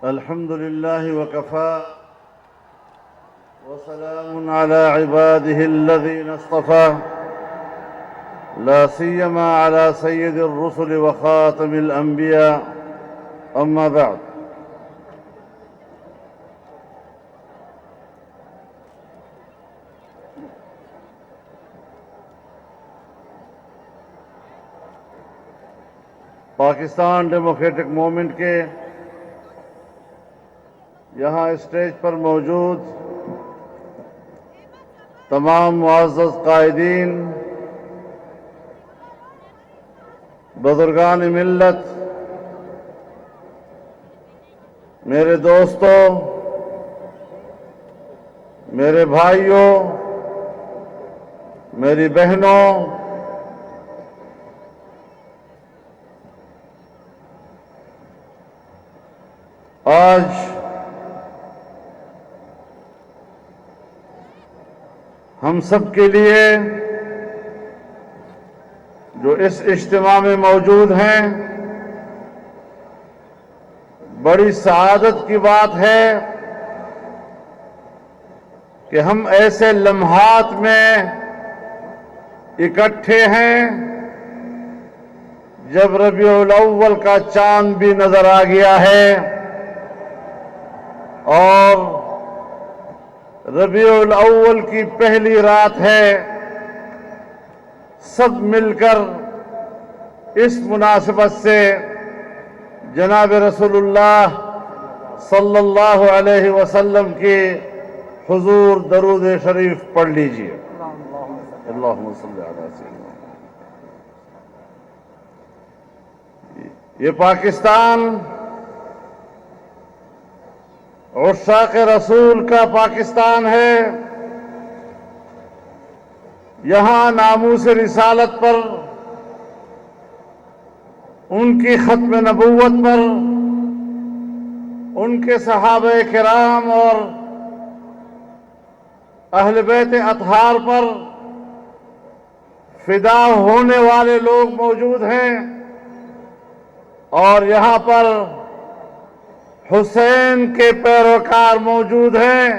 الحمد لله وكفى وسلام على عباده الذين اصطفى لا سيما على سيد الرسل وخاتم الأنبياء أما بعد پاکستان ڈیموکریٹک موومنٹ کے یہاں اسٹیج پر موجود تمام معزز قائدین، بزرگان ملت، میرے دوستوں، میرے بھائیوں، میری بہنوں، آج ہم سب کے لیے جو اس اجتماع میں موجود ہیں بڑی سعادت کی بات ہے کہ ہم ایسے لمحات میں اکٹھے ہیں جب ربیع الاول کا چاند بھی نظر آ گیا ہے اور ربیع الاول کی پہلی رات ہے۔ سب مل کر اس مناسبت سے جناب رسول اللہ صلی اللہ علیہ وسلم کی حضور درود شریف پڑھ لیجئے۔ اللہم صلی علی سیدنا۔ یہ پاکستان عشاق رسول کا پاکستان ہے۔ یہاں ناموس رسالت پر، ان کی ختم نبوت پر، ان کے صحابہ کرام اور اہل بیت اطہار پر فدا ہونے والے لوگ موجود ہیں، اور یہاں پر حسین کے پیروکار موجود ہیں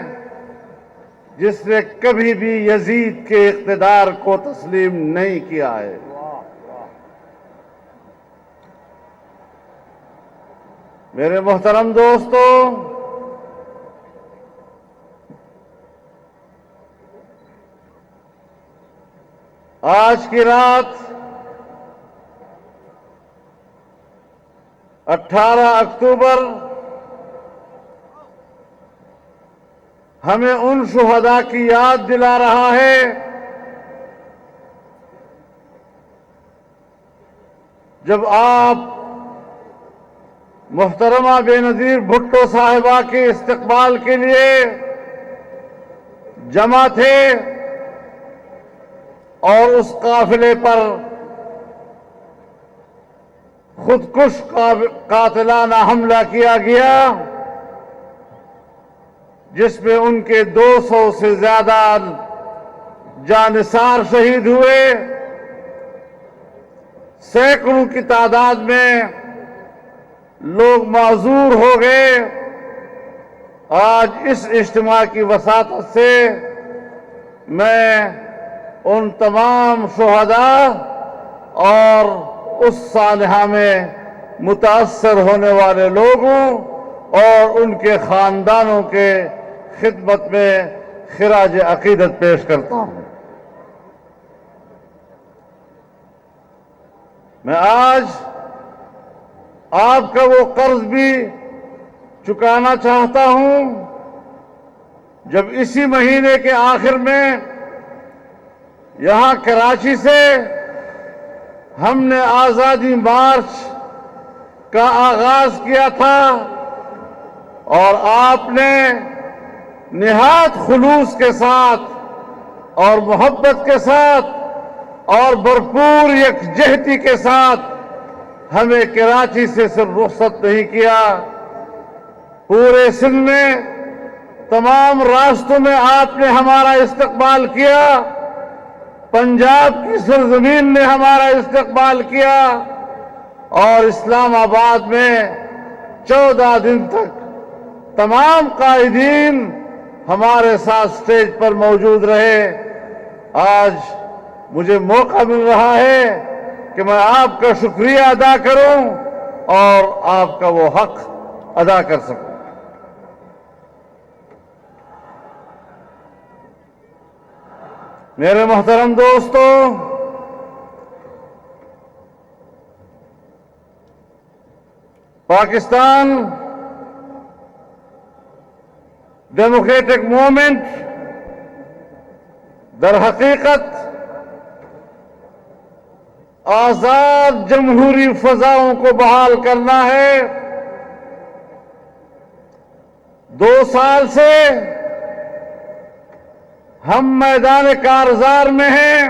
جس نے کبھی بھی یزید کے اقتدار کو تسلیم نہیں کیا ہے۔ میرے محترم دوستو، آج کی رات 18 اکتوبر ہمیں ان شہداء کی یاد دلا رہا ہے جب آپ محترمہ بے نظیر بھٹو صاحبہ کے استقبال کے لیے جمع تھے اور اس قافلے پر خودکش قاتلانہ حملہ کیا گیا جس میں ان کے 200 سے زیادہ جانثار شہید ہوئے، سینکڑوں کی تعداد میں لوگ معذور ہو گئے۔ آج اس اجتماع کی وساطت سے میں ان تمام شہداء اور اس سانحہ میں متاثر ہونے والے لوگوں اور ان کے خاندانوں کے خدمت میں خراج عقیدت پیش کرتا ہوں۔ میں آج آپ کا وہ قرض بھی چکانا چاہتا ہوں جب اسی مہینے کے آخر میں یہاں کراچی سے ہم نے آزادی مارچ کا آغاز کیا تھا اور آپ نے نہایت خلوص کے ساتھ اور محبت کے ساتھ اور بھرپور یکجہتی کے ساتھ ہمیں کراچی سے صرف رخصت نہیں کیا، پورے سندھ میں تمام راستوں میں آپ نے ہمارا استقبال کیا، پنجاب کی سرزمین نے ہمارا استقبال کیا، اور اسلام آباد میں 14 دن تک تمام قائدین ہمارے ساتھ سٹیج پر موجود رہے۔ آج مجھے موقع مل رہا ہے کہ میں آپ کا شکریہ ادا کروں اور آپ کا وہ حق ادا کر سکوں۔ میرے محترم دوستو، پاکستان ڈیموکریٹک موومنٹ در حقیقت آزاد جمہوری فضاؤں کو بحال کرنا ہے۔ 2 سال سے ہم میدان کارزار میں ہیں۔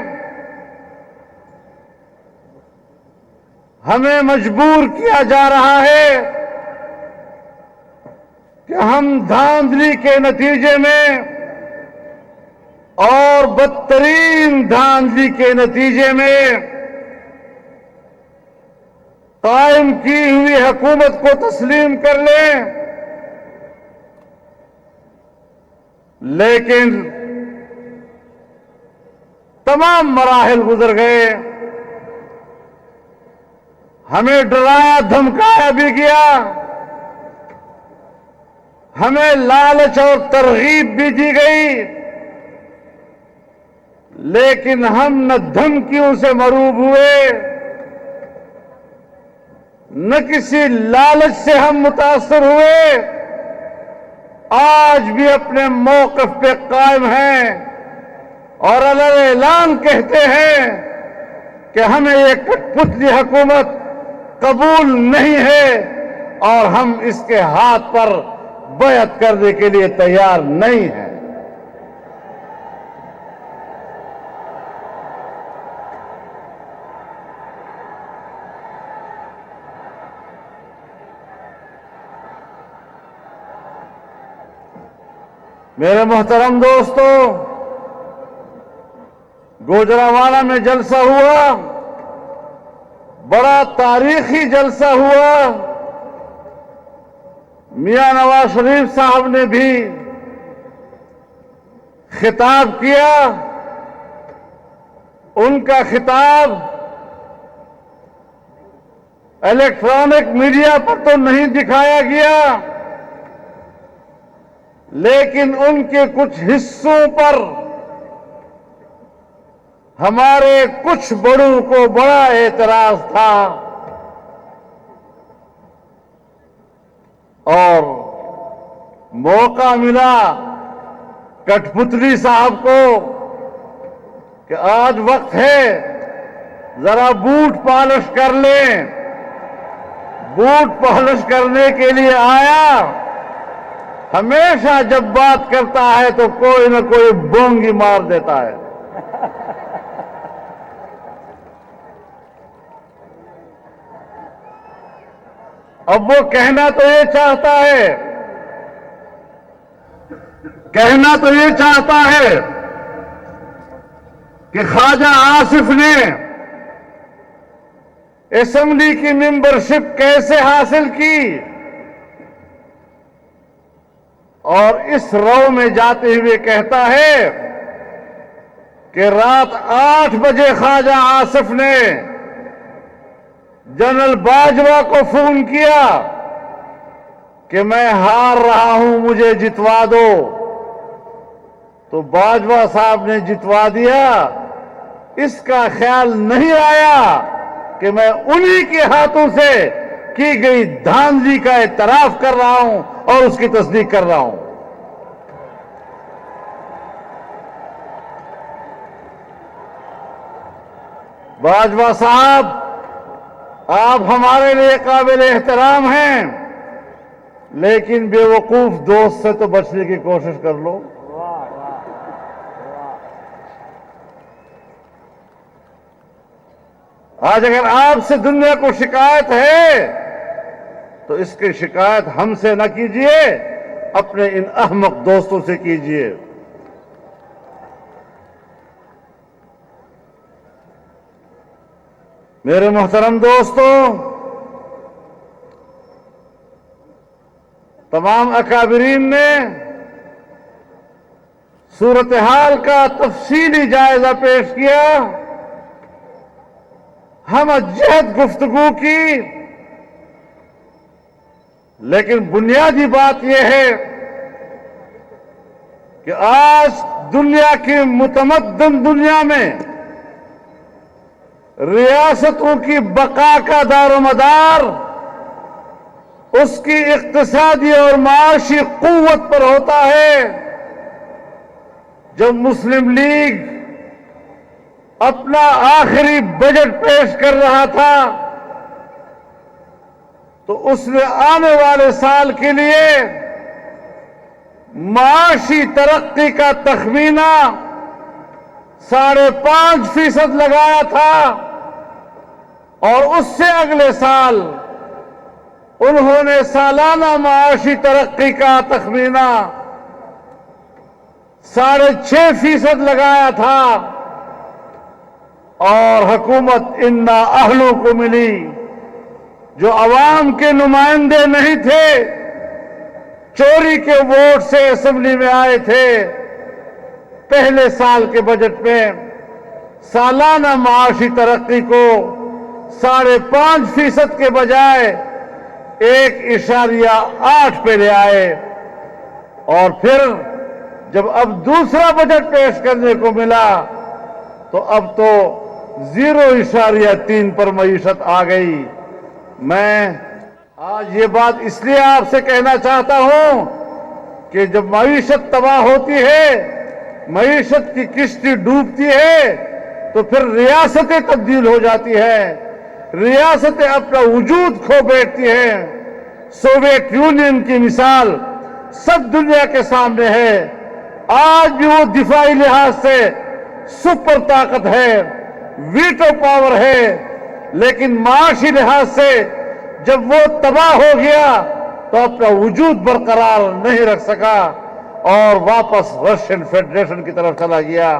ہمیں مجبور کیا جا رہا ہے کہ ہم دھاندلی کے نتیجے میں اور بدترین دھاندلی کے نتیجے میں قائم کی ہوئی حکومت کو تسلیم کر لیں، لیکن تمام مراحل گزر گئے۔ ہمیں ڈرایا دھمکایا بھی گیا، ہمیں لالچ اور ترغیب بھی دی گئی، لیکن ہم نہ دھمکیوں سے مروب ہوئے، نہ کسی لالچ سے ہم متاثر ہوئے۔ آج بھی اپنے موقف پہ قائم ہیں اور اعلان کہتے ہیں کہ ہمیں یہ کٹ پتلی حکومت قبول نہیں ہے اور ہم اس کے ہاتھ پر بیعت کرنے کے لیے تیار نہیں ہیں۔ میرے محترم دوستو، گوجرانوالہ میں جلسہ ہوا، بڑا تاریخی جلسہ ہوا۔ میاں نواز شریف صاحب نے بھی خطاب کیا۔ ان کا خطاب الیکٹرانک میڈیا پر تو نہیں دکھایا گیا، لیکن ان کے کچھ حصوں پر ہمارے کچھ بڑوں کو بڑا اعتراض تھا، اور موقع ملا کٹ پتلی صاحب کو کہ آج وقت ہے ذرا بوٹ پالش کر لیں۔ بوٹ پالش کرنے کے لیے آیا۔ ہمیشہ جب بات کرتا ہے تو کوئی نہ کوئی بونگی مار دیتا ہے۔ اب وہ کہنا تو یہ چاہتا ہے کہ خواجہ آصف نے اسمبلی کی ممبرشپ کیسے حاصل کی، اور اس رو میں جاتے ہوئے کہتا ہے کہ رات 8 بجے خواجہ آصف نے جنرل باجوہ کو فون کیا کہ میں ہار رہا ہوں، مجھے جتوا دو۔ تو باجوہ صاحب نے جتوا دیا۔ اس کا خیال نہیں آیا کہ میں انہی کے ہاتھوں سے کی گئی دھاندلی کا اعتراف کر رہا ہوں اور اس کی تصدیق کر رہا ہوں۔ باجوہ صاحب، آپ ہمارے لیے قابل احترام ہیں، لیکن بے وقوف دوست سے تو بچنے کی کوشش کر لو۔ آج اگر آپ سے دنیا کو شکایت ہے تو اس کی شکایت ہم سے نہ کیجیے، اپنے ان احمق دوستوں سے کیجیے۔ میرے محترم دوستو، تمام اکابرین نے صورتحال کا تفصیلی جائزہ پیش کیا، ہم جہد گفتگو کی، لیکن بنیادی بات یہ ہے کہ آج دنیا کی متمدن دنیا میں ریاستوں کی بقا کا دار و مدار اس کی اقتصادی اور معاشی قوت پر ہوتا ہے۔ جب مسلم لیگ اپنا آخری بجٹ پیش کر رہا تھا تو اس نے آنے والے سال کے لیے معاشی ترقی کا تخمینہ 5.5% لگایا تھا، اور اس سے اگلے سال انہوں نے سالانہ معاشی ترقی کا تخمینہ 6.5% لگایا تھا، اور حکومت انا اہلوں کو ملی جو عوام کے نمائندے نہیں تھے، چوری کے ووٹ سے اسمبلی میں آئے تھے۔ پہلے سال کے بجٹ میں سالانہ معاشی ترقی کو 5.5% کے بجائے 1.8 پہ لے آئے، اور پھر جب اب دوسرا بجٹ پیش کرنے کو ملا تو اب تو 0.3 پر معیشت آ گئی۔ میں آج یہ بات اس لیے آپ سے کہنا چاہتا ہوں کہ جب معیشت تباہ ہوتی ہے، معیشت کی کشتی ڈوبتی ہے، تو پھر ریاستیں تبدیل ہو جاتی ہیں، ریاستیں اپنا وجود کھو بیٹھتی ہیں۔ سوویت یونین کی مثال سب دنیا کے سامنے ہے، آج بھی وہ دفاعی لحاظ سے سپر طاقت ہے، ویٹو پاور ہے، لیکن معاشی لحاظ سے جب وہ تباہ ہو گیا تو اپنا وجود برقرار نہیں رکھ سکا اور واپس رشین فیڈریشن کی طرف چلا گیا۔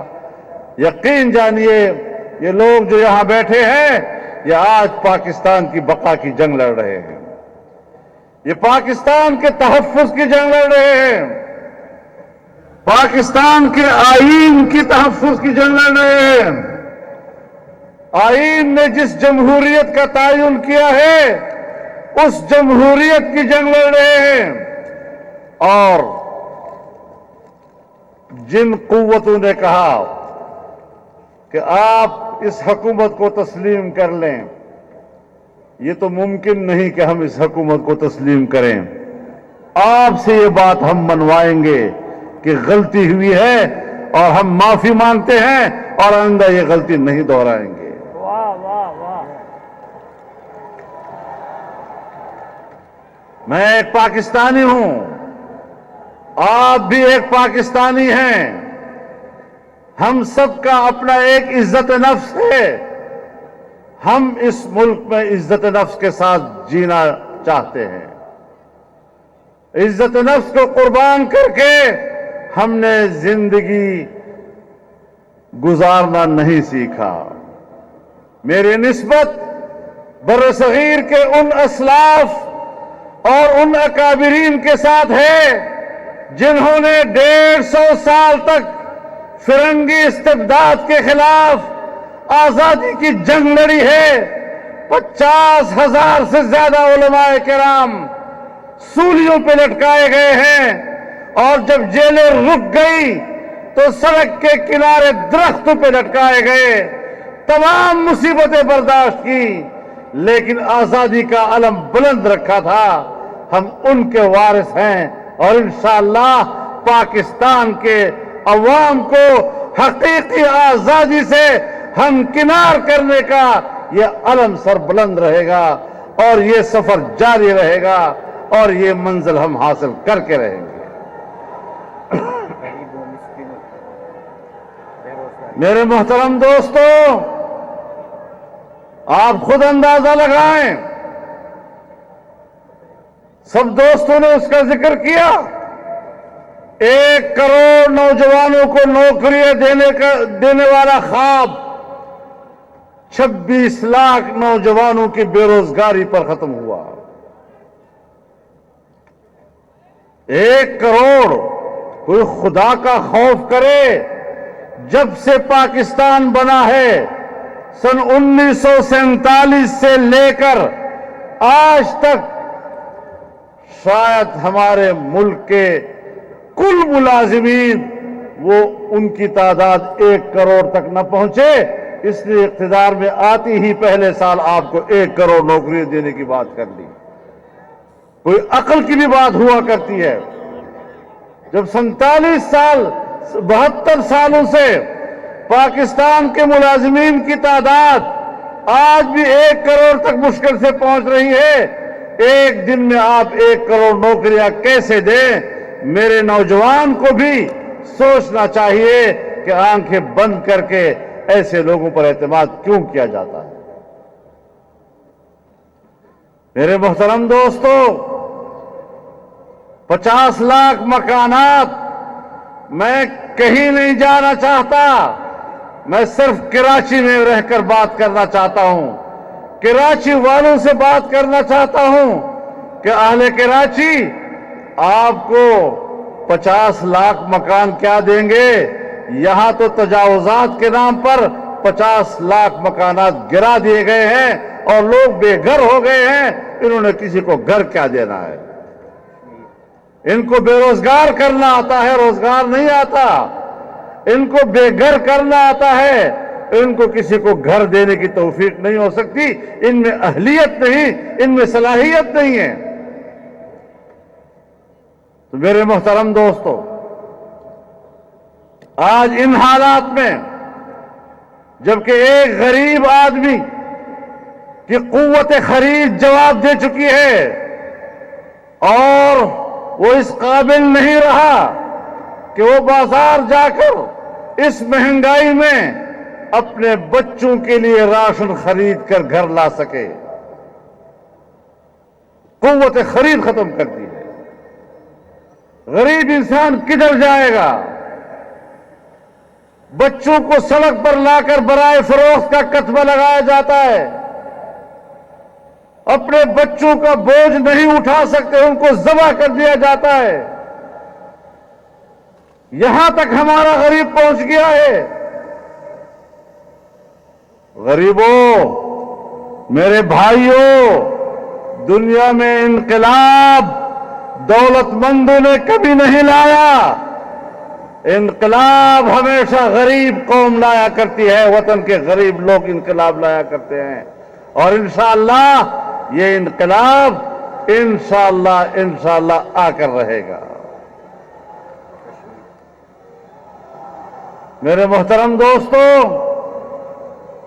یقین جانیے یہ لوگ جو یہاں بیٹھے ہیں یہ آج پاکستان کی بقا کی جنگ لڑ رہے ہیں، یہ پاکستان کے تحفظ کی جنگ لڑ رہے ہیں، پاکستان کے آئین کی تحفظ کی جنگ لڑ رہے ہیں۔ آئین نے جس جمہوریت کا تعین کیا ہے اس جمہوریت کی جنگ لڑ رہے ہیں، اور جن قوتوں نے کہا کہ آپ اس حکومت کو تسلیم کر لیں، یہ تو ممکن نہیں کہ ہم اس حکومت کو تسلیم کریں۔ آپ سے یہ بات ہم منوائیں گے کہ غلطی ہوئی ہے اور ہم معافی مانگتے ہیں اور آئندہ یہ غلطی نہیں دہرائیں گے۔ میں ایک پاکستانی ہوں، آپ بھی ایک پاکستانی ہیں، ہم سب کا اپنا ایک عزت نفس ہے، ہم اس ملک میں عزت نفس کے ساتھ جینا چاہتے ہیں۔ عزت نفس کو قربان کر کے ہم نے زندگی گزارنا نہیں سیکھا۔ میری نسبت برصغیر کے ان اسلاف اور ان اکابرین کے ساتھ ہے جنہوں نے 150 سال تک فرنگی استبداد کے خلاف آزادی کی جنگ لڑی ہے۔ 50,000 سے زیادہ علماء کرام سولیوں پہ لٹکائے گئے ہیں، اور جب جیلیں رک گئی تو سڑک کے کنارے درختوں پہ لٹکائے گئے، تمام مصیبتیں برداشت کی، لیکن آزادی کا علم بلند رکھا تھا۔ ہم ان کے وارث ہیں، اور انشاءاللہ پاکستان کے عوام کو حقیقی آزادی سے ہمکنار کرنے کا یہ علم سر بلند رہے گا، اور یہ سفر جاری رہے گا، اور یہ منزل ہم حاصل کر کے رہیں گے۔ میرے محترم دوستو، آپ خود اندازہ لگائیں، سب دوستوں نے اس کا ذکر کیا، 1 کروڑ نوجوانوں کو نوکریاں دینے والا خواب 26 لاکھ نوجوانوں کی بے روزگاری پر ختم ہوا۔ 1 کروڑ کوئی خدا کا خوف کرے. جب سے پاکستان بنا ہے سن 1947 سے لے کر آج تک شاید ہمارے ملک کے کل ملازمین وہ ان کی تعداد 1 کروڑ تک نہ پہنچے. اس لیے اقتدار میں آتی ہی پہلے سال آپ کو 1 کروڑ نوکری دینے کی بات کر لی. کوئی عقل کی بھی بات ہوا کرتی ہے. جب 47 سال 72 سالوں سے پاکستان کے ملازمین کی تعداد آج بھی 1 کروڑ تک مشکل سے پہنچ رہی ہے, ایک دن میں آپ 1 کروڑ نوکریاں کیسے دیں؟ میرے نوجوان کو بھی سوچنا چاہیے کہ آنکھیں بند کر کے ایسے لوگوں پر اعتماد کیوں کیا جاتا ہے. میرے محترم دوستو, 50 لاکھ مکانات میں کہیں نہیں جانا چاہتا. میں صرف کراچی میں رہ کر بات کرنا چاہتا ہوں. کراچی والوں سے بات کرنا چاہتا ہوں کہ اہل کراچی آپ کو 50 لاکھ مکان کیا دیں گے؟ یہاں تو تجاوزات کے نام پر 50 لاکھ مکانات گرا دیے گئے ہیں اور لوگ بے گھر ہو گئے ہیں. انہوں نے کسی کو گھر کیا دینا ہے؟ ان کو بے روزگار کرنا آتا ہے, روزگار نہیں آتا. ان کو بے گھر کرنا آتا ہے, ان کو کسی کو گھر دینے کی توفیق نہیں ہو سکتی. ان میں اہلیت نہیں, ان میں صلاحیت نہیں ہے. تو میرے محترم دوستو, آج ان حالات میں جبکہ ایک غریب آدمی کی قوت خرید جواب دے چکی ہے اور وہ اس قابل نہیں رہا کہ وہ بازار جا کر اس مہنگائی میں اپنے بچوں کے لیے راشن خرید کر گھر لا سکے, قوت خرید ختم کر دی ہے. غریب انسان کدھر جائے گا؟ بچوں کو سڑک پر لا کر برائے فروخت کا کتبہ لگایا جاتا ہے. اپنے بچوں کا بوجھ نہیں اٹھا سکتے, ان کو ذبح کر دیا جاتا ہے. یہاں تک ہمارا غریب پہنچ گیا ہے. غریبوں, میرے بھائیوں, دنیا میں انقلاب دولت مندوں نے کبھی نہیں لایا. انقلاب ہمیشہ غریب قوم لایا کرتی ہے, وطن کے غریب لوگ انقلاب لایا کرتے ہیں. اور انشاءاللہ یہ انقلاب انشاءاللہ آ کر رہے گا. میرے محترم دوستو,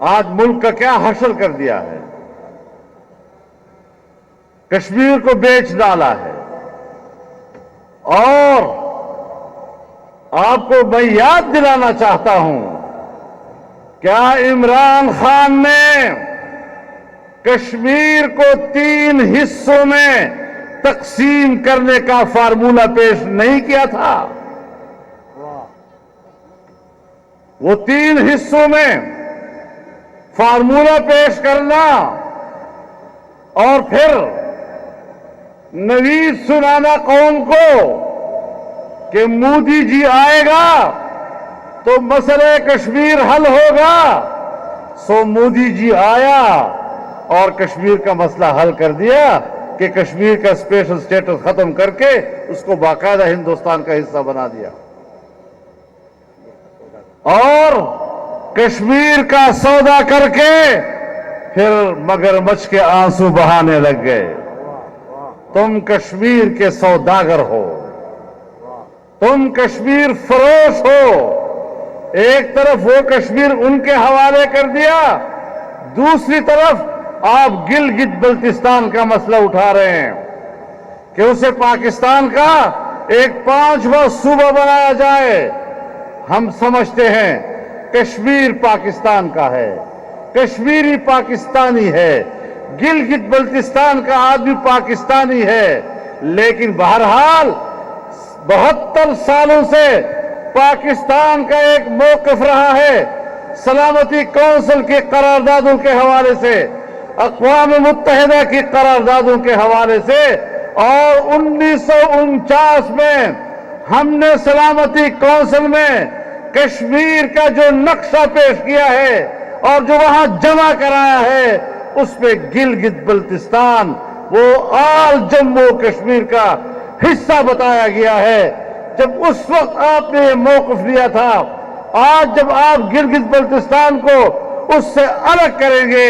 آج ملک کا کیا حشر کر دیا ہے. کشمیر کو بیچ ڈالا ہے. اور آپ کو میں یاد دلانا چاہتا ہوں, کیا عمران خان نے کشمیر کو 3 حصوں میں تقسیم کرنے کا فارمولہ پیش نہیں کیا تھا؟ وہ 3 حصوں میں فارمولہ پیش کرنا اور پھر نوید سنانا قوم کو کہ مودی جی آئے گا تو مسئلہ کشمیر حل ہوگا. سو مودی جی آیا اور کشمیر کا مسئلہ حل کر دیا کہ کشمیر کا اسپیشل سٹیٹس ختم کر کے اس کو باقاعدہ ہندوستان کا حصہ بنا دیا. اور کشمیر کا سودا کر کے پھر مگرمچھ کے آنسو بہانے لگ گئے. تم کشمیر کے سوداگر ہو, تم کشمیر فروش ہو. ایک طرف وہ کشمیر ان کے حوالے کر دیا, دوسری طرف آپ گلگت بلتستان کا مسئلہ اٹھا رہے ہیں کہ اسے پاکستان کا ایک 5واں صوبہ بنایا جائے. ہم سمجھتے ہیں کشمیر پاکستان کا ہے, کشمیری پاکستانی ہے, گلگت بلتستان کا آدمی پاکستانی ہے. لیکن بہرحال 72 سالوں سے پاکستان کا ایک موقف رہا ہے سلامتی کونسل کی قراردادوں کے حوالے سے, اقوام متحدہ کی قراردادوں کے حوالے سے, اور 1949 میں ہم نے سلامتی کونسل میں کشمیر کا جو نقشہ پیش کیا ہے اور جو وہاں جمع کرایا ہے اس پہ گلگت بلتستان وہ آل جموں کشمیر کا حصہ بتایا گیا ہے. جب اس وقت آپ نے یہ موقف لیا تھا، آج جب آپ گلگت بلتستان کو اس سے الگ کریں گے،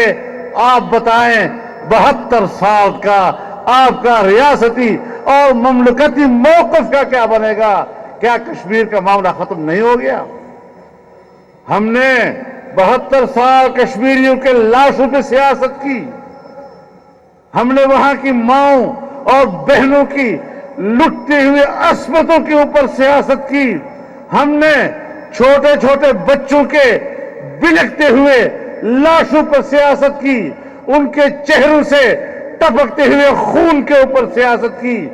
آپ بتائیں 72 سال کا آپ کا ریاستی اور مملکتی موقف کا کیا بنے گا؟ کیا کشمیر کا معاملہ ختم نہیں ہو گیا؟ ہم نے 72 سال کشمیریوں کے لاشوں پہ سیاست کی، ہم نے وہاں کی ماؤں اور بہنوں کی لٹتی ہوئی عصمتوں کے اوپر سیاست کی، ہم نے چھوٹے چھوٹے بچوں کے بلکتے ہوئے لاشوں پر سیاست کی، ان کے چہروں سے ٹپکتے ہوئے خون کے اوپر سیاست کی.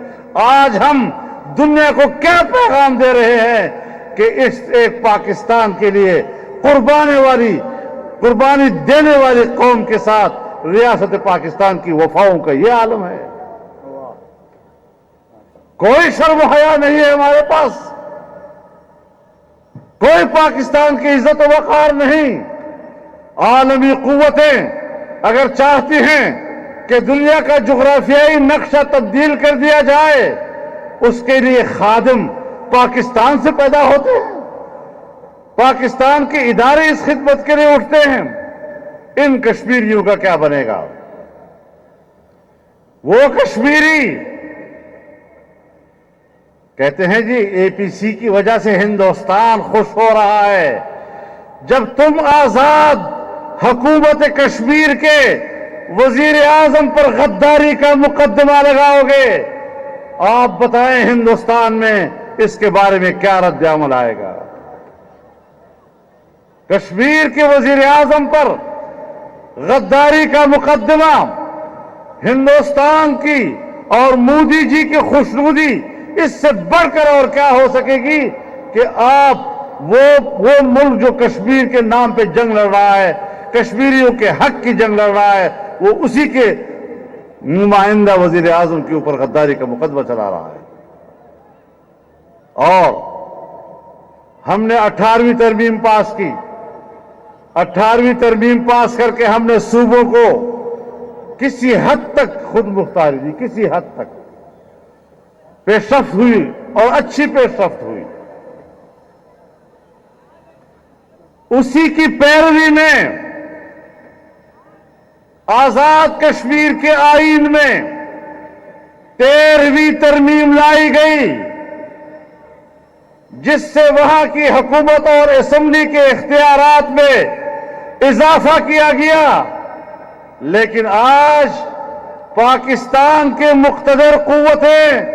آج ہم دنیا کو کیا پیغام دے رہے ہیں کہ اس ایک پاکستان کے لیے قربانی دینے والی قوم کے ساتھ ریاست پاکستان کی وفاؤں کا یہ عالم ہے. کوئی شرم و حیا نہیں ہے ہمارے پاس، کوئی پاکستان کی عزت و وقار نہیں. عالمی قوتیں اگر چاہتی ہیں کہ دنیا کا جغرافیائی نقشہ تبدیل کر دیا جائے، اس کے لیے خادم پاکستان سے پیدا ہوتے ہیں، پاکستان کے ادارے اس خدمت کے لیے اٹھتے ہیں. ان کشمیریوں کا کیا بنے گا؟ وہ کشمیری کہتے ہیں جی اے پی سی کی وجہ سے ہندوستان خوش ہو رہا ہے. جب تم آزاد حکومت کشمیر کے وزیر اعظم پر غداری کا مقدمہ لگاؤ گے، آپ بتائیں ہندوستان میں اس کے بارے میں کیا رد عمل آئے گا؟ کشمیر کے وزیر اعظم پر غداری کا مقدمہ ہندوستان کی اور مودی جی کی خوشنودی اس سے بڑھ کر اور کیا ہو سکے گی کہ آپ وہ ملک جو کشمیر کے نام پہ جنگ لڑ رہا ہے، کشمیریوں کے حق کی جنگ لڑ رہا ہے، وہ اسی کے نمائندہ وزیر اعظم کے اوپر غداری کا مقدمہ چلا رہا ہے. اور ہم نے 18ویں ترمیم پاس کی. 18ویں ترمیم پاس کر کے ہم نے صوبوں کو کسی حد تک خود مختاری دی، کسی حد تک پیش رفت ہوئی اور اچھی پیش رفت ہوئی. اسی کی پیروی میں آزاد کشمیر کے آئین میں 13ویں ترمیم لائی گئی، جس سے وہاں کی حکومت اور اسمبلی کے اختیارات میں اضافہ کیا گیا. لیکن آج پاکستان کے مقتدر قوتیں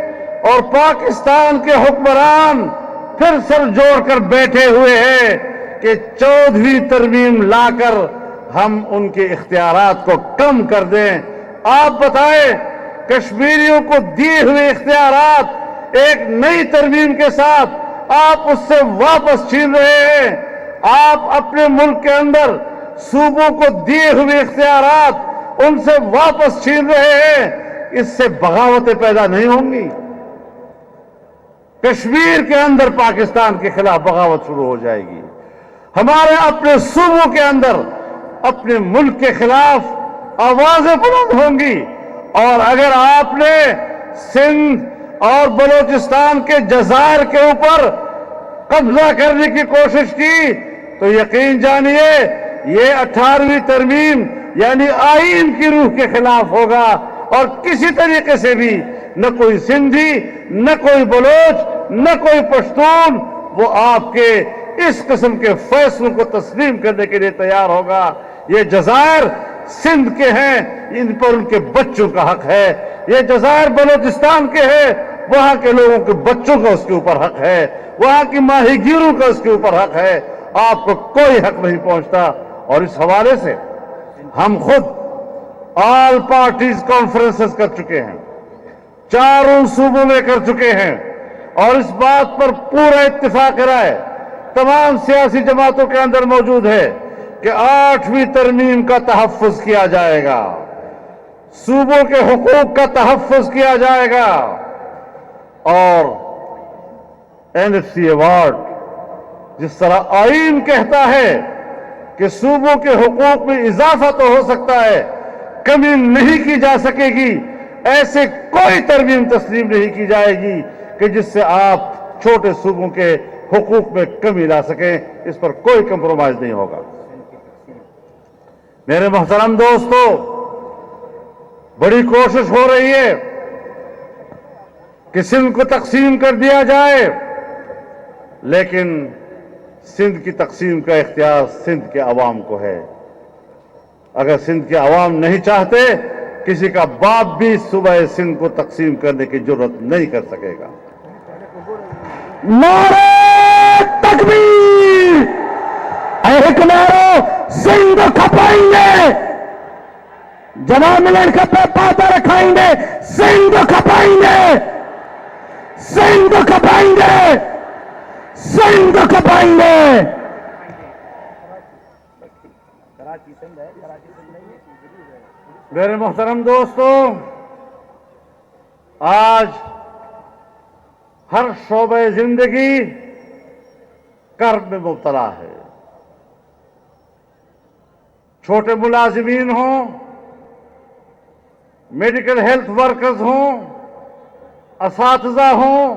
اور پاکستان کے حکمران پھر سر جوڑ کر بیٹھے ہوئے ہیں کہ 14ویں ترمیم لا کر ہم ان کے اختیارات کو کم کر دیں. آپ بتائیں کشمیریوں کو دیے ہوئے اختیارات ایک نئی ترمیم کے ساتھ آپ اس سے واپس چھین رہے ہیں. آپ اپنے ملک کے اندر صوبوں کو دیے ہوئے اختیارات ان سے واپس چھین رہے ہیں. اس سے بغاوتیں پیدا نہیں ہوں گی. کشمیر کے اندر پاکستان کے خلاف بغاوت شروع ہو جائے گی. ہمارے اپنے صوبوں کے اندر اپنے ملک کے خلاف آوازیں بلند ہوں گی. اور اگر آپ نے سندھ اور بلوچستان کے جزائر کے اوپر قبضہ کرنے کی کوشش کی تو یقین جانیے یہ 18ویں ترمیم یعنی آئین کی روح کے خلاف ہوگا. اور کسی طریقے سے بھی نہ کوئی سندھی، نہ کوئی بلوچ، نہ کوئی پشتون وہ آپ کے اس قسم کے فیصلوں کو تسلیم کرنے کے لیے تیار ہوگا. یہ جزائر سندھ کے ہیں، ان پر ان کے بچوں کا حق ہے. یہ جزائر بلوچستان کے ہیں، وہاں کے لوگوں کے بچوں کا اس کے اوپر حق ہے. وہاں کی ماہی گیروں کا اس کے اوپر حق ہے. آپ کو کوئی حق نہیں پہنچتا. اور اس حوالے سے ہم خود آل پارٹیز کانفرنسز کر چکے ہیں، 4 صوبوں میں کر چکے ہیں. اور اس بات پر پورا اتفاق رائے تمام سیاسی جماعتوں کے اندر موجود ہے کہ 8ویں ترمیم کا تحفظ کیا جائے گا. صوبوں کے حقوق کا تحفظ کیا جائے گا اور NFC ایوارڈ جس طرح آئین کہتا ہے کہ صوبوں کے حقوق میں اضافہ تو ہو سکتا ہے، کمی نہیں کی جا سکے گی، ایسے کوئی ترمیم تسلیم نہیں کی جائے گی کہ جس سے آپ چھوٹے صوبوں کے حقوق میں کمی لا سکیں۔ اس پر کوئی کمپرومائز نہیں ہوگا۔ میرے محترم دوستو، بڑی کوشش ہو رہی ہے کہ سندھ کو تقسیم کر دیا جائے، لیکن سندھ کی تقسیم کا اختیار سندھ کے عوام کو ہے۔ اگر سندھ کے عوام نہیں چاہتے، کسی کا باپ بھی صوبہ سندھ کو تقسیم کرنے کی جرات نہیں کر سکے گا۔ نعرہ تکبیر! ایک نعرہ سندھ کھپائیں گے، جناب ملن کا پاتا رکھائیں گے، سندھ کھپائیں گے، سندھ کھپائیں گے، سندھ کھپائیں گے۔ میرے محترم دوستو، آج ہر شعبہ زندگی کرب میں مبتلا ہے۔ چھوٹے ملازمین ہوں، میڈیکل ہیلتھ ورکرز ہوں، اساتذہ ہوں،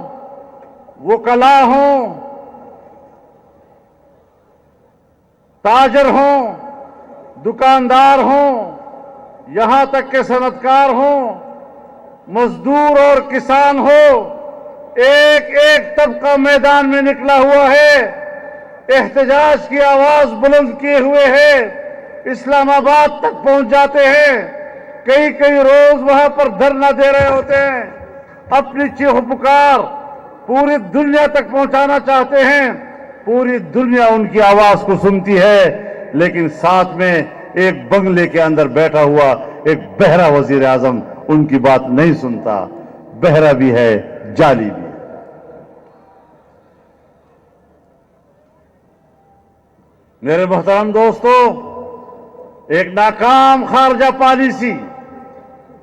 وکلاء ہوں، تاجر ہوں، دکاندار ہوں، یہاں تک کہ صنعت کار ہوں، مزدور اور کسان ہو، ایک ایک طبقہ میدان میں نکلا ہوا ہے، احتجاج کی آواز بلند کیے ہوئے ہے، اسلام آباد تک پہنچ جاتے ہیں، کئی روز وہاں پر دھرنا دے رہے ہوتے ہیں، اپنی چیخ پکار پوری دنیا تک پہنچانا چاہتے ہیں۔ پوری دنیا ان کی آواز کو سنتی ہے، لیکن ساتھ میں ایک بنگلے کے اندر بیٹھا ہوا ایک بہرا وزیر اعظم ان کی بات نہیں سنتا، بہرا بھی ہے، جعلی بھی ہے۔ میرے محترم دوستو، ایک ناکام خارجہ پالیسی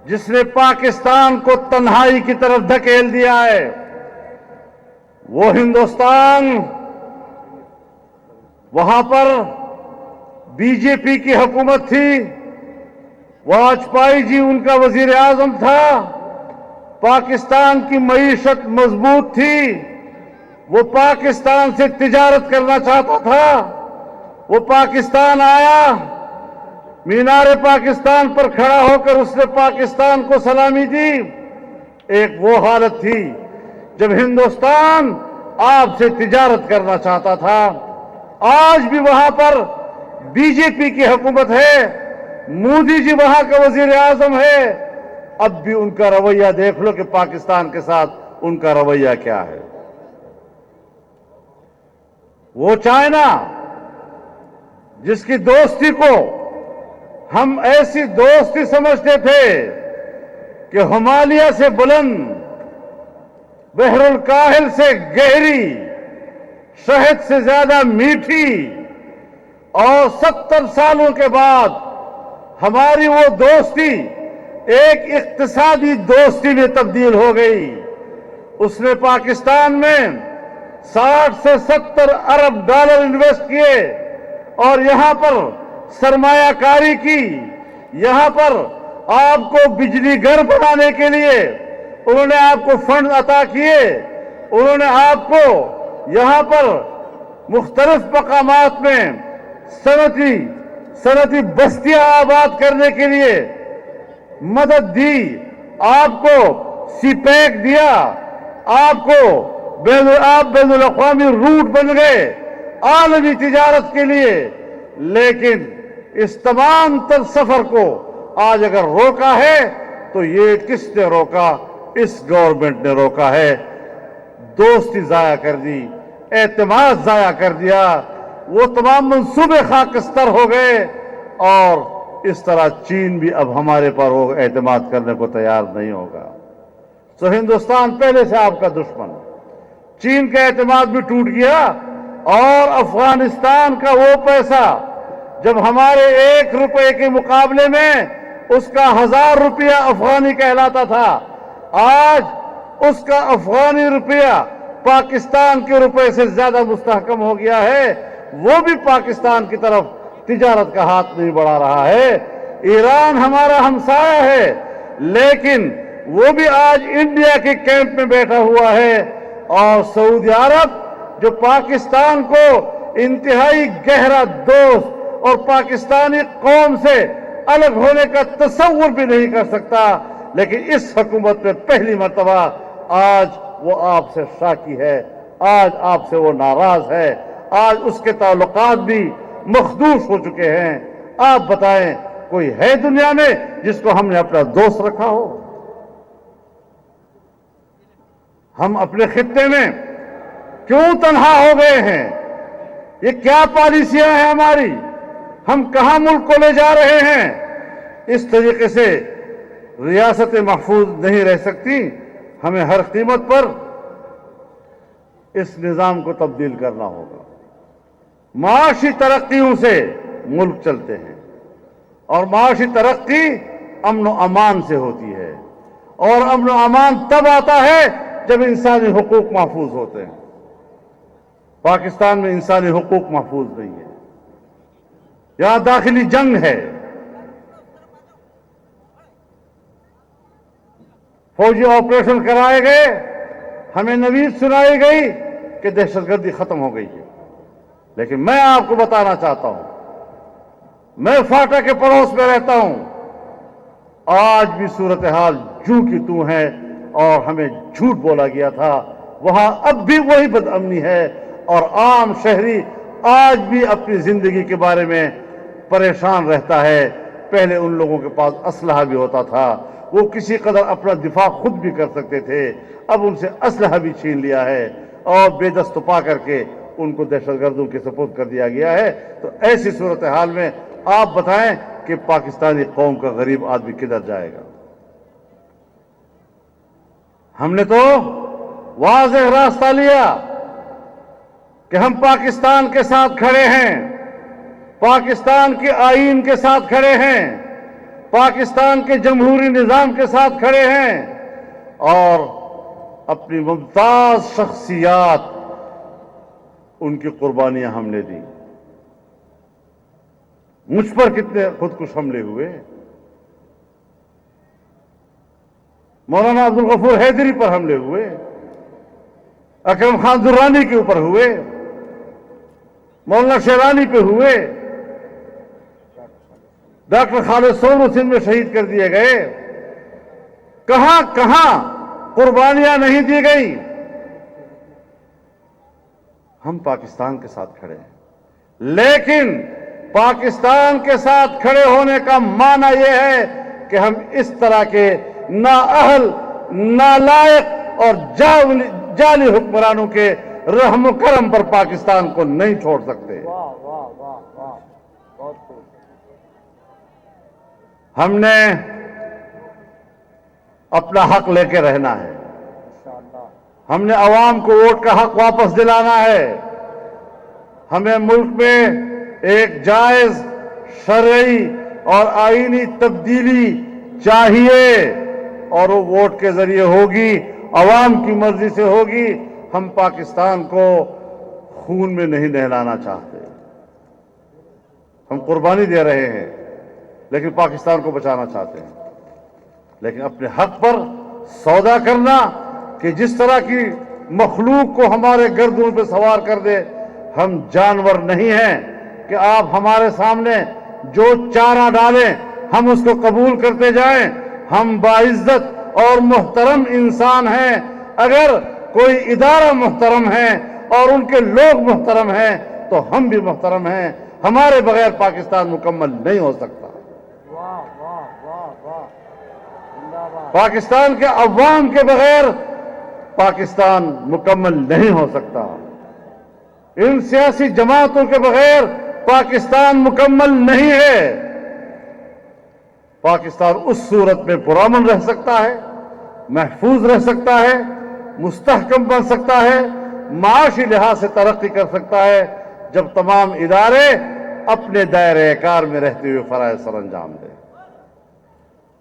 جس نے پاکستان کو تنہائی کی طرف دھکیل دیا ہے، وہ ہندوستان، وہاں پر بی جے پی کی حکومت تھی، واجپئی جی ان کا وزیر اعظم تھا، پاکستان کی معیشت مضبوط تھی، وہ پاکستان سے تجارت کرنا چاہتا تھا، وہ پاکستان آیا، مینار پاکستان پر کھڑا ہو کر اس نے پاکستان کو سلامی دی۔ ایک وہ حالت تھی جب ہندوستان آپ سے تجارت کرنا چاہتا تھا۔ آج بھی وہاں پر بی جے پی کی حکومت ہے، مودی جی وہاں کا وزیر اعظم ہے، اب بھی ان کا رویہ دیکھ لو کہ پاکستان کے ساتھ ان کا رویہ کیا ہے۔ وہ چائنا جس کی دوستی کو ہم ایسی دوستی سمجھتے تھے کہ ہمالیہ سے بلند، بحر الکاہل سے گہری، شہد سے زیادہ میٹھی، اور 70 سالوں کے بعد ہماری وہ دوستی ایک اقتصادی دوستی میں تبدیل ہو گئی۔ اس نے پاکستان میں 60 سے 70 ارب ڈالر انویسٹ کیے اور یہاں پر سرمایہ کاری کی، یہاں پر آپ کو بجلی گھر بنانے کے لیے انہوں نے آپ کو فنڈ عطا کیے، انہوں نے آپ کو یہاں پر مختلف مقامات میں صنعتی بستیاں آباد کرنے کے لیے مدد دی، آپ کو سی پیک دیا، آپ بین الاقوامی روٹ بن گئے عالمی تجارت کے لیے۔ لیکن اس تمام تر سفر کو آج اگر روکا ہے تو یہ کس نے روکا؟ اس گورنمنٹ نے روکا ہے۔ دوستی ضائع کر دی، اعتماد ضائع کر دیا، وہ تمام منصوبے خاکستر ہو گئے، اور اس طرح چین بھی اب ہمارے پر اعتماد کرنے کو تیار نہیں ہوگا۔ تو ہندوستان پہلے سے آپ کا دشمن، چین کا اعتماد بھی ٹوٹ گیا، اور افغانستان کا وہ پیسہ جب ہمارے 1 روپے کے مقابلے میں اس کا 1000 روپیہ افغانی کہلاتا تھا، آج اس کا افغانی روپیہ پاکستان کے روپے سے زیادہ مستحکم ہو گیا ہے، وہ بھی پاکستان کی طرف تجارت کا ہاتھ نہیں بڑھا رہا ہے۔ ایران ہمارا ہمسایہ ہے، لیکن وہ بھی آج انڈیا کے کیمپ میں بیٹھا ہوا ہے، اور سعودی عرب جو پاکستان کو انتہائی گہرا دوست اور پاکستانی قوم سے الگ ہونے کا تصور بھی نہیں کر سکتا، لیکن اس حکومت میں پہلی مرتبہ آج وہ آپ سے شاکی ہے، آج آپ سے وہ ناراض ہے، آج اس کے تعلقات بھی مخدوش ہو چکے ہیں۔ آپ بتائیں کوئی ہے دنیا میں جس کو ہم نے اپنا دوست رکھا ہو؟ ہم اپنے خطے میں کیوں تنہا ہو گئے ہیں؟ یہ کیا پالیسیاں ہیں ہماری؟ ہم کہاں ملک کو لے جا رہے ہیں؟ اس طریقے سے ریاست محفوظ نہیں رہ سکتی، ہمیں ہر قیمت پر اس نظام کو تبدیل کرنا ہوگا۔ معاشی ترقیوں سے ملک چلتے ہیں، اور معاشی ترقی امن و امان سے ہوتی ہے، اور امن و امان تب آتا ہے جب انسانی حقوق محفوظ ہوتے ہیں۔ پاکستان میں انسانی حقوق محفوظ نہیں ہے، یہاں داخلی جنگ ہے، فوجی آپریشن کرائے گئے، ہمیں نوید سنائی گئی کہ دہشت گردی ختم ہو گئی ہے، لیکن میں آپ کو بتانا چاہتا ہوں، میں فاٹا کے پڑوس میں رہتا ہوں، آج بھی صورتحال جو کی تو ہے، اور ہمیں جھوٹ بولا گیا تھا، وہاں اب بھی وہی بد امنی ہے، اور عام شہری آج بھی اپنی زندگی کے بارے میں پریشان رہتا ہے۔ پہلے ان لوگوں کے پاس اسلحہ بھی ہوتا تھا، وہ کسی قدر اپنا دفاع خود بھی کر سکتے تھے، اب ان سے اسلحہ بھی چھین لیا ہے اور بے دست پا کر کے ان کو دہشت گردوں کے سپرد کر دیا گیا ہے۔ تو ایسی صورتحال میں آپ بتائیں کہ پاکستانی قوم کا غریب آدمی کدھر جائے گا؟ ہم نے تو واضح راستہ لیا کہ ہم پاکستان کے ساتھ کھڑے ہیں، پاکستان کے آئین کے ساتھ کھڑے ہیں، پاکستان کے جمہوری نظام کے ساتھ کھڑے ہیں، اور اپنی ممتاز شخصیات ان کی قربانیاں ہم نے دی۔ مجھ پر کتنے خودکش حملے ہوئے، مولانا عبدالغفور حیدری پر حملے ہوئے، اکرم خان درانی کے اوپر ہوئے، مولانا شیرانی پہ ہوئے، ڈاکٹر خالد سونو سندھ میں شہید کر دیے گئے، کہاں کہاں قربانیاں نہیں دی گئی۔ ہم پاکستان کے ساتھ کھڑے ہیں، لیکن پاکستان کے ساتھ کھڑے ہونے کا معنی یہ ہے کہ ہم اس طرح کے نااہل، نالائق اور جعلی حکمرانوں کے رحم و کرم پر پاکستان کو نہیں چھوڑ سکتے۔ ہم نے اپنا حق لے کے رہنا ہے، ہم نے عوام کو ووٹ کا حق واپس دلانا ہے، ہمیں ملک میں ایک جائز شرعی اور آئینی تبدیلی چاہیے، اور وہ ووٹ کے ذریعے ہوگی، عوام کی مرضی سے ہوگی۔ ہم پاکستان کو خون میں نہیں نہلانا چاہتے، ہم قربانی دے رہے ہیں لیکن پاکستان کو بچانا چاہتے ہیں، لیکن اپنے حق پر سودا کرنا کہ جس طرح کی مخلوق کو ہمارے گردوں پہ سوار کر دے، ہم جانور نہیں ہیں کہ آپ ہمارے سامنے جو چارہ ڈالیں ہم اس کو قبول کرتے جائیں۔ ہم باعزت اور محترم انسان ہیں، اگر کوئی ادارہ محترم ہے اور ان کے لوگ محترم ہیں تو ہم بھی محترم ہیں، ہمارے بغیر پاکستان مکمل نہیں ہو سکتا۔ پاکستان کے عوام کے بغیر پاکستان مکمل نہیں ہو سکتا، ان سیاسی جماعتوں کے بغیر پاکستان مکمل نہیں ہے۔ پاکستان اس صورت میں پرامن رہ سکتا ہے، محفوظ رہ سکتا ہے، مستحکم بن سکتا ہے، معاشی لحاظ سے ترقی کر سکتا ہے، جب تمام ادارے اپنے دائرۂ کار میں رہتے ہوئے فرائض سر انجام دیں۔